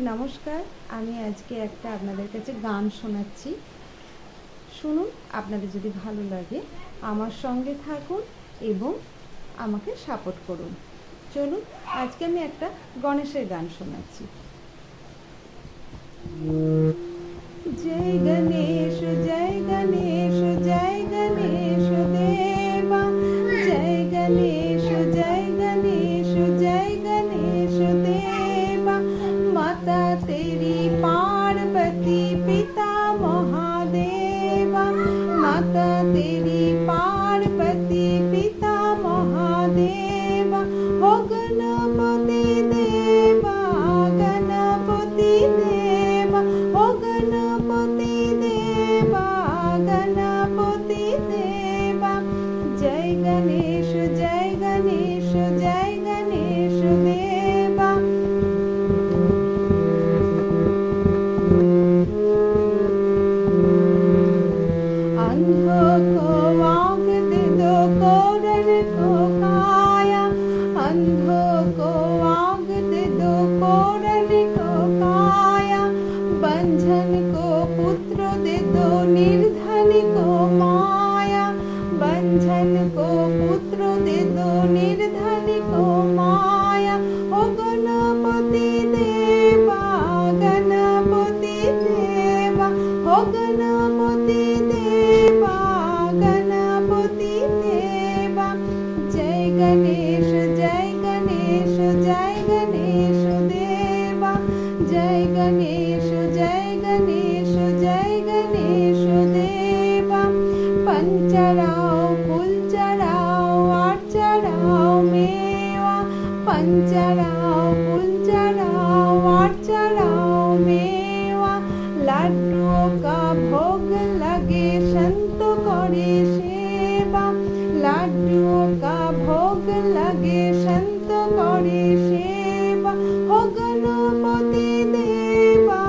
নমস্কার, আমি আজকে একটা আপনাদের কাছে গান শোনাচ্ছি। শুনুন, আপনাদের যদি ভালো লাগে আমার সঙ্গে থাকুন এবং আমাকে সাপোর্ট করুন। চলুন, আজকে আমি একটা গণেশের গান শোনাচ্ছি। জয় গণেশ জয় গণেশ জয় গণেশ দেবা, জয় গণেশ জয় গণেশ জয় गणेश देवा। माता तेरी पार्वती पिता महादेवा, माता तेरी पार्वती पिता महादेवा। हो गणपति देवा गणपति देवा, हो गणपति देवा गणपति देवा। जय गणेश जय गणेश जय गणेश देवा। अंधों को आँख दे दो, कोढ़ को काया, अंधों को आँख दे दो, कोढ़ को काया। बंझन को पुत्र दे दो, निर्धन को माया, बंझन को पुत्र दे दो, निर्धन को माया। ओ गणपति देवा गणपति देवा, ओ गणपति देवा गणपति देवा। जय गणेश जय गणेश जय गणेश देवा, जय गणेश जय गणेश जय गणेश देवा। पंच चढ़ाओ फूल चढ़ाओ आठ चढ़ाओ मेवा, पंच चढ़ाओ फूल चढ़ाओ आठ चढ़ाओ मेवा। लाड्डुओं का भोग लगे संत करे सेवा, लाड्डुओं का भोग लगे संत करे सेवा। हो गणपति देवा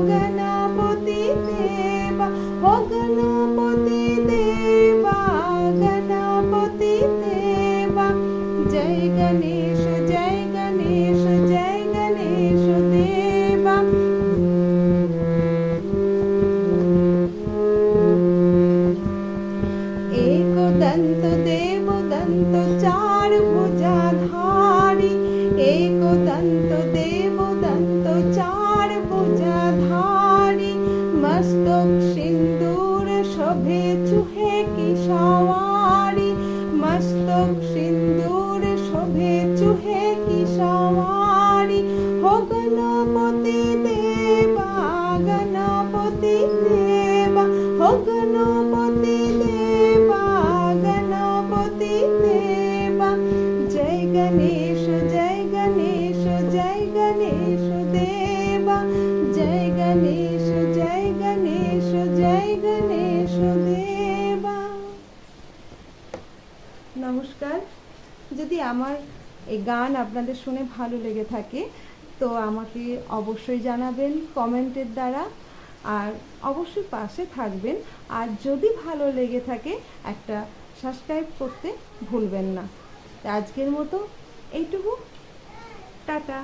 गणपति देवा, हो गणपति देवा गणपति देवा। जय गणेश जय गणेश जय गणेश देवा। एक दंत देव दंत चार भुजाधारी, एक दंत देव दंत चार भुजाधारी। मस्तक सिंदूर शोभे चूहे की सवारी, मस्तक सिंदूर शोभे चूहे की सवारी। हो गणपति देवा गणपति देवा, हो गणपति देवा गणपति देवा। जय गणेश जय गणेश जय गणेश देवा, जय गणेश जय गणेश जय गणेश देवा। নমস্কার, যদি আমার এই গান আপনাদের শুনে ভালো লেগে থাকে তো আমাকে অবশ্যই জানাবেন কমেন্টের দ্বারা, আর অবশ্যই পাশে থাকবেন। আর যদি ভালো লেগে থাকে একটা সাবস্ক্রাইব করতে ভুলবেন না। আজকের মতো এইটুকু, টাটা।